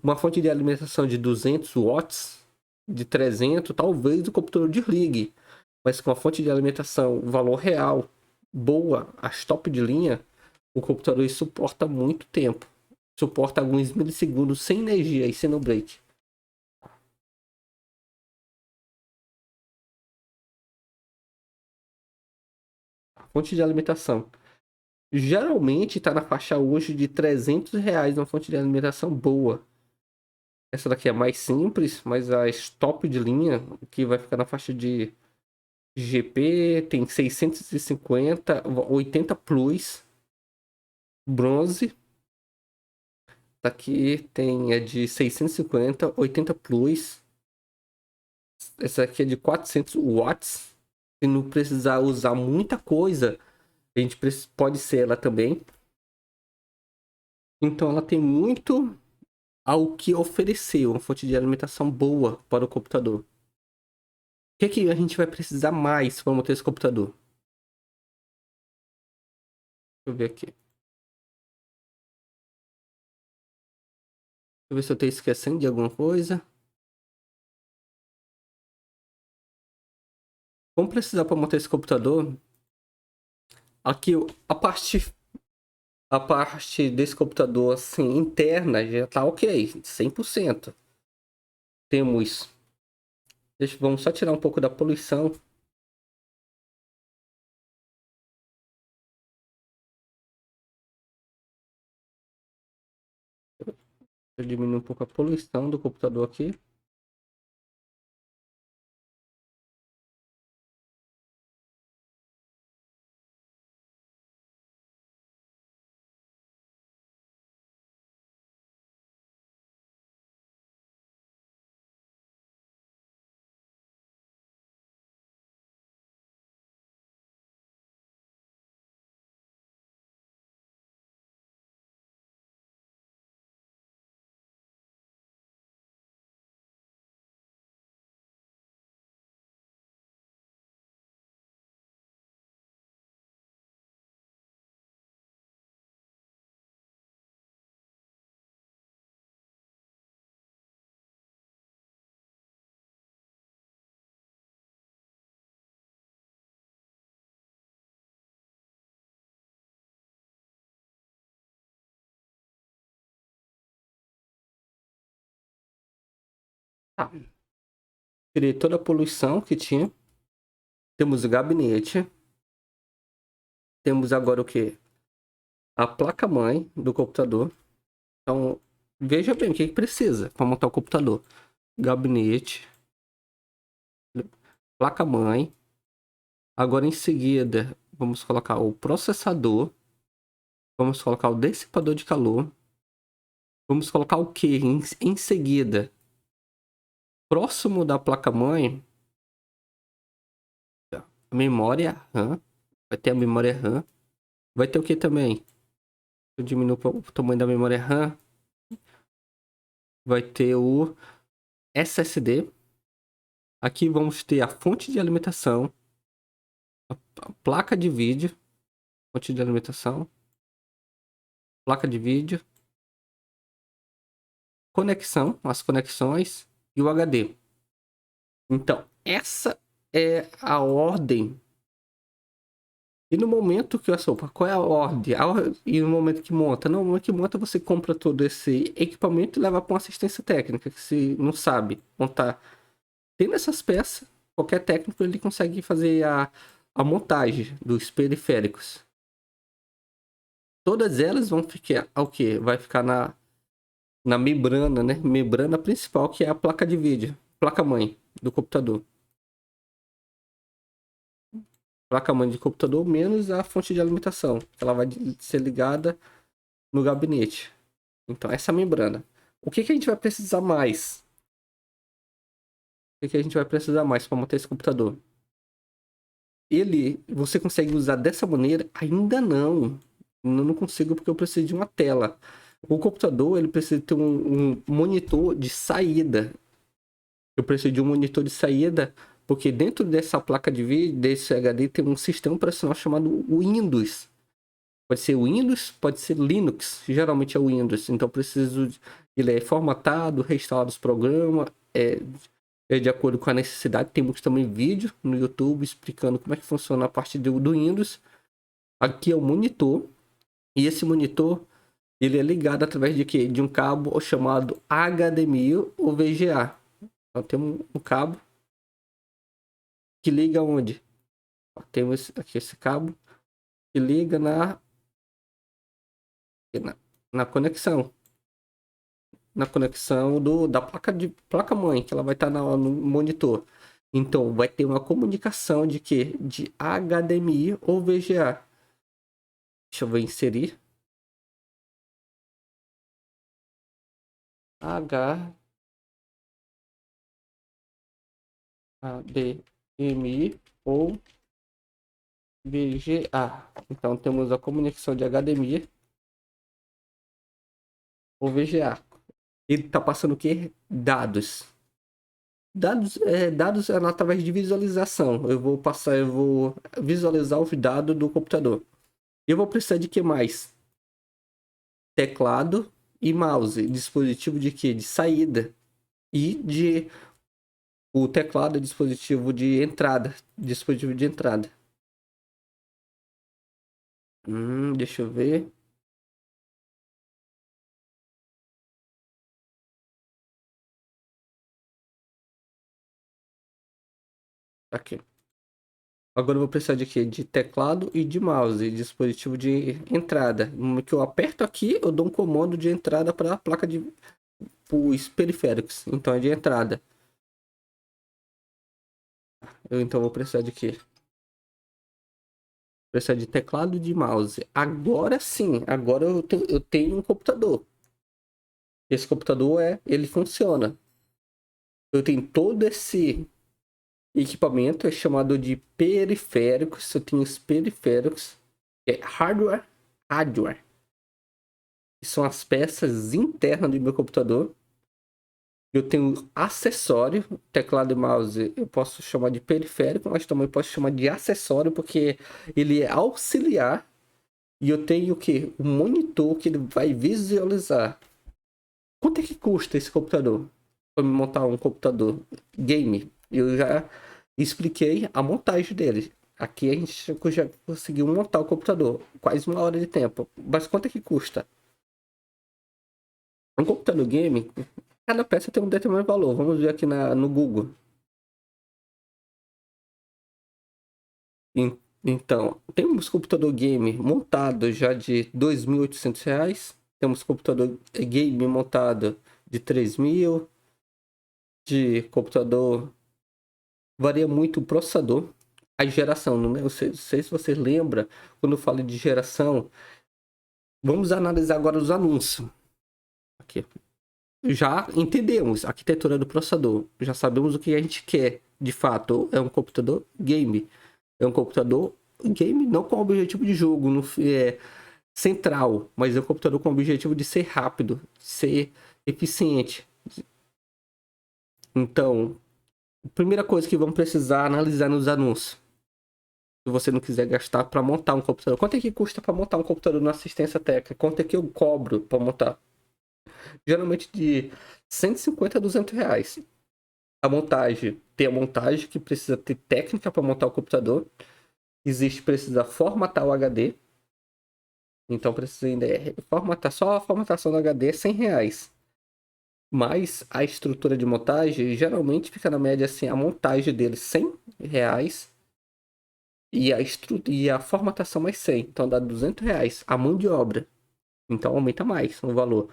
Uma fonte de alimentação de 200 watts, de 300, talvez o computador desligue. Mas com a fonte de alimentação, valor real, boa, as top de linha, o computador suporta muito tempo. Suporta alguns milissegundos sem energia e sem no break. Fonte de alimentação. Geralmente está na faixa hoje de R$ 300 uma fonte de alimentação boa. Essa daqui é mais simples, mas as top de linha, que vai ficar na faixa de GP, tem 650, 80 plus, bronze. Aqui tem de 650, 80 plus. Essa aqui é de 400 watts. Se não precisar usar muita coisa, a gente pode ser ela também. Então ela tem muito ao que oferecer, uma fonte de alimentação boa para o computador. que a gente vai precisar mais para montar esse computador? Deixa eu ver aqui. Deixa eu ver se eu estou esquecendo de alguma coisa. Vamos precisar para montar esse computador. Aqui a parte desse computador assim interna já tá ok, 100%. Temos, vamos só tirar um pouco da poluição. Eu diminuo um pouco a poluição do computador aqui. Tá. Tirei toda a poluição que tinha. Temos o gabinete. Temos agora o que? A placa-mãe do computador. Então, veja bem o que precisa para montar o computador. Gabinete, placa-mãe. Agora em seguida, vamos colocar o processador. Vamos colocar o dissipador de calor. Vamos colocar o que em seguida? Próximo da placa-mãe, a memória RAM. Vai ter a memória RAM. Vai ter o que também? Eu diminuo o tamanho da memória RAM. Vai ter o SSD. Aqui vamos ter a fonte de alimentação, a placa de vídeo, fonte de alimentação, placa de vídeo, conexão, as conexões e o HD. Então, essa é a ordem. E no momento que qual é a ordem? E no momento que monta? No momento que monta, você compra todo esse equipamento e leva para uma assistência técnica, que se não sabe montar. Tendo essas peças, qualquer técnico ele consegue fazer a montagem dos periféricos. Todas elas vão ficar o quê? Vai ficar na membrana, né? Membrana principal, que é a placa de vídeo, placa-mãe do computador. Placa-mãe de computador menos a fonte de alimentação, que ela vai ser ligada no gabinete. Então, essa membrana. O que a gente vai precisar mais? O que a gente vai precisar mais para montar esse computador? Você consegue usar dessa maneira? Ainda não. Eu não consigo porque eu preciso de uma tela. O computador, ele precisa ter um monitor de saída. Eu preciso de um monitor de saída porque dentro dessa placa de vídeo, desse HD, tem um sistema operacional chamado Windows. Pode ser Windows, pode ser Linux. Geralmente é o Windows. Então, ele é formatado, reinstalado os programas. É de acordo com a necessidade. Temos também vídeo no YouTube explicando como é que funciona a parte do Windows. Aqui é o monitor. E esse monitor, ele é ligado através de quê? De um cabo chamado HDMI ou VGA. Então tem um cabo que liga onde? Temos aqui esse cabo que liga na conexão. Na conexão da placa-mãe, que ela vai estar no monitor. Então, vai ter uma comunicação de quê? De HDMI ou VGA. Deixa eu ver, inserir. HDMI ou VGA. Então, temos a comunicação de HDMI ou VGA. Ele está passando o quê? Dados. Dados é através de visualização. Eu vou visualizar os dados do computador. Eu vou precisar de que mais? Teclado e mouse. Dispositivo de quê? De saída. E de o teclado é dispositivo de entrada. Dispositivo de entrada. Deixa eu ver. Aqui. Agora eu vou precisar de quê? De teclado e de mouse. Dispositivo de entrada. No momento que eu aperto aqui, eu dou um comando de entrada para a placa de os periféricos. Então é de entrada. Eu então vou precisar de quê? Precisar de teclado e de mouse. Agora sim, agora eu tenho um computador. Esse computador ele funciona. Eu tenho todo esse equipamento, é chamado de periféricos. Eu tenho os periféricos, que é hardware, que são as peças internas do meu computador. Eu tenho acessório, teclado e mouse, eu posso chamar de periférico, mas também posso chamar de acessório, porque ele é auxiliar. E eu tenho o quê? Um monitor que ele vai visualizar. Quanto é que custa esse computador? Para me montar um computador game. Eu já expliquei a montagem dele. Aqui a gente já conseguiu montar o computador. Quase 1 hora de tempo. Mas quanto é que custa? Um computador game, cada peça tem um determinado valor. Vamos ver aqui no Google. Então, temos computador game montado já de R$ 2.800. Temos computador game montado de 3.000. De computador varia muito o processador. A geração, não é? Eu sei se você lembra, quando eu falo de geração, vamos analisar agora os anúncios. Aqui. Já entendemos a arquitetura do processador. Já sabemos o que a gente quer. De fato, é um computador game. É um computador game não com o objetivo de jogo central, mas é um computador com o objetivo de ser rápido, ser eficiente. Então, a primeira coisa que vamos precisar analisar nos anúncios. Se você não quiser gastar para montar um computador. Quanto é que custa para montar um computador na assistência técnica? Quanto é que eu cobro para montar? Geralmente de 150 a R$ 200. Tem a montagem que precisa ter técnica para montar o computador. Precisa formatar o HD. Então precisa ainda formatar. Só a formatação do HD é R$ 100. Mas a estrutura de montagem geralmente fica na média assim, a montagem dele R$ 100 e a formatação mais 100. Então dá R$ 200 a mão de obra. Então aumenta mais o valor.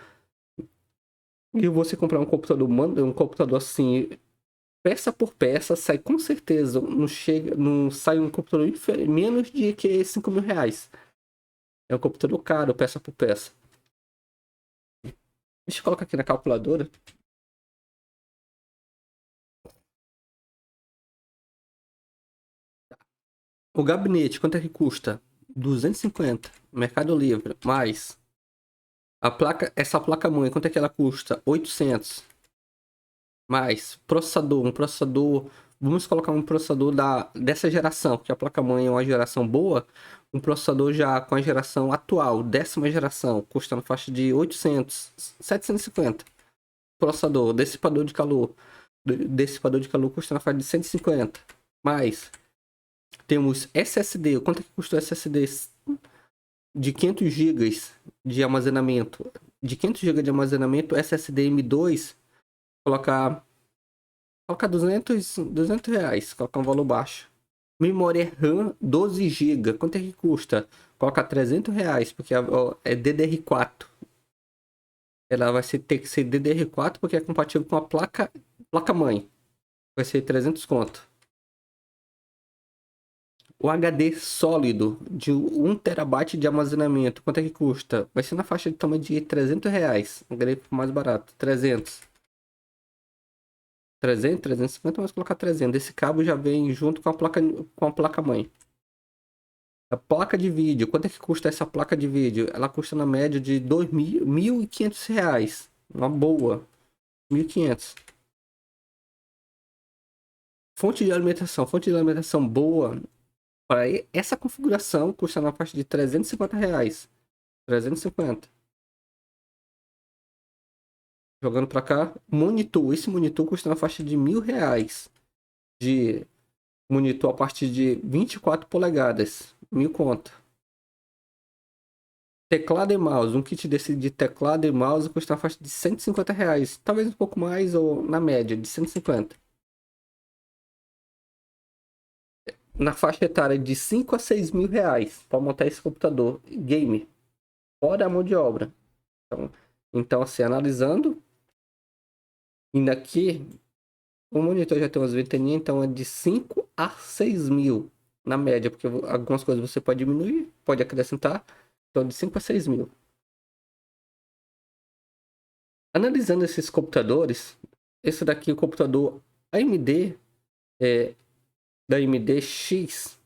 E você comprar um computador assim, peça por peça, sai com certeza, não sai um computador menos de que R$ 5.000. É um computador caro, peça por peça. Deixa eu colocar aqui na calculadora. O gabinete, quanto é que custa? 250. Mercado Livre, mais. Essa placa-mãe, quanto é que ela custa? 800. Mais. Um processador. Vamos colocar um processador dessa geração, porque a placa-mãe é uma geração boa. Um processador já com a geração atual, 10ª geração, custa na faixa de 800, 750. Processador, dissipador de calor custa na faixa de 150. Mais. Temos SSD. Quanto é que custa o SSD? De 500 GB de armazenamento. De 500 GB de armazenamento, SSD M2, colocar 200 reais, colocar um valor baixo. Memória RAM 12 GB, quanto é que custa? Coloca R$ 300, porque é DDR4. Ela ter que ser DDR4 porque é compatível com a placa-mãe. Vai ser 300 conto. O HD sólido de 1 TB de armazenamento, quanto é que custa? Vai ser na faixa de tamanho de R$ 300. Um HD mais barato, 300. 350, mas colocar 300. Esse cabo já vem junto com a placa mãe. A placa de vídeo, quanto é que custa essa placa de vídeo? Ela custa na média de R$ 2.500. Uma boa. 1.500. Fonte de alimentação. Fonte de alimentação boa para essa configuração custa na faixa de R$ 350. 350. Jogando para cá, monitor. Esse monitor custa na faixa de R$ 1.000. De monitor a partir de 24 polegadas. 1.000 conto. Teclado e mouse. Um kit desse de teclado e mouse custa na faixa de R$ 150. Talvez um pouco mais, ou na média, de 150. Na faixa etária de 5 a 6 mil reais para montar esse computador game. Fora a mão de obra. Então assim, analisando. Indo aqui, o monitor já tem umas ventaninhas, então é de 5 a 6 mil na média, porque algumas coisas você pode diminuir, pode acrescentar, então de 5 a 6 mil. Analisando esses computadores, esse daqui é o computador AMD, da AMD X.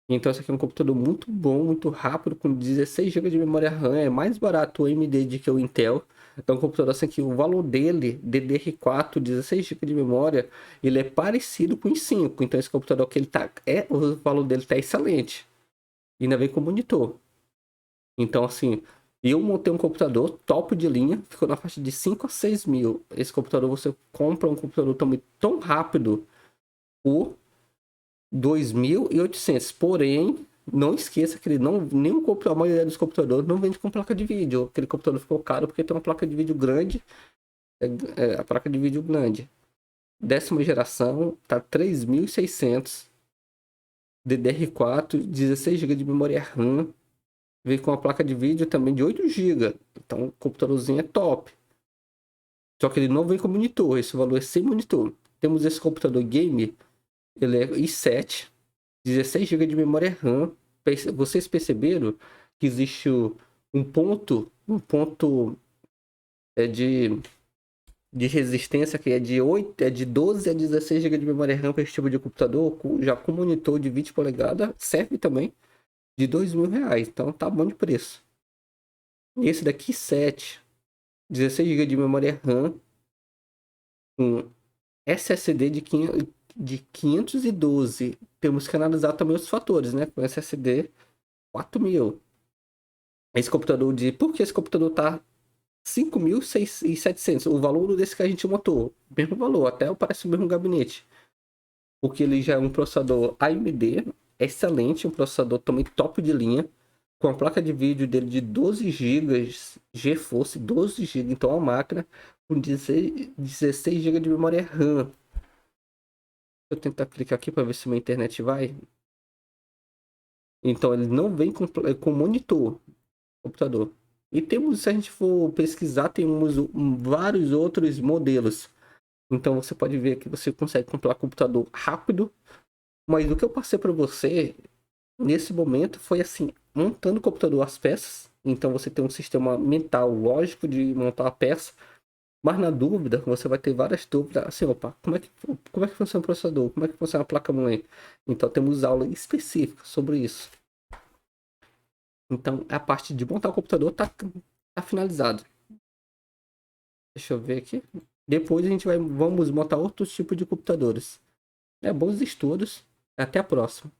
Então esse aqui é um computador muito bom, muito rápido, com 16 GB de memória RAM, é mais barato o AMD do que o Intel. Então, um computador assim que o valor dele, DDR4, 16 GB de memória, ele é parecido com o i5. Então, esse computador que ele tá, o valor dele tá excelente. E ainda vem com monitor. Então, assim, eu montei um computador top de linha, ficou na faixa de 5 a 6 mil. Esse computador, você compra um computador também tão rápido por 2.800. Porém, não esqueça que ele não, nenhum computador, a maioria dos computadores não vende com placa de vídeo. Aquele computador ficou caro porque tem uma placa de vídeo grande. A placa de vídeo grande. 10ª geração, tá 3.600. DDR4, 16 GB de memória RAM. Vem com uma placa de vídeo também de 8 GB. Então, o computadorzinho é top. Só que ele não vem com monitor. Esse valor é sem monitor. Temos esse computador game. Ele é i7. 16 GB de memória RAM. Vocês perceberam que existe um ponto de resistência que é de 12 a 16 GB de memória RAM para esse tipo de computador, já com monitor de 20 polegadas, serve também, de R$ 2.000. Então tá bom de preço. Esse daqui 7, 16 GB de memória RAM, com SSD de 512. Temos que analisar também os fatores, né? Com SSD 4.000. Esse computador por que esse computador tá 5.700? O valor desse que a gente montou, mesmo valor, até parece o mesmo gabinete. Porque ele já é um processador AMD, excelente, um processador também top de linha, com a placa de vídeo dele de 12 GB GeForce, 12 GB, então é uma máquina com 16 GB de memória RAM. Deixa eu tentar clicar aqui para ver se minha internet vai. Então ele não vem com monitor, computador. E temos, se a gente for pesquisar, temos vários outros modelos. Então você pode ver que você consegue comprar computador rápido. Mas o que eu passei para você nesse momento foi assim, montando o computador às peças. Então você tem um sistema mental lógico de montar a peça. Mas na dúvida, você vai ter várias dúvidas. Assim, opa, como é que funciona o processador? Como é que funciona a placa-mãe? Então temos aula específica sobre isso. Então a parte de montar o computador tá finalizado. Deixa eu ver aqui. Depois a gente vamos montar outros tipos de computadores. Bons estudos. Até a próxima.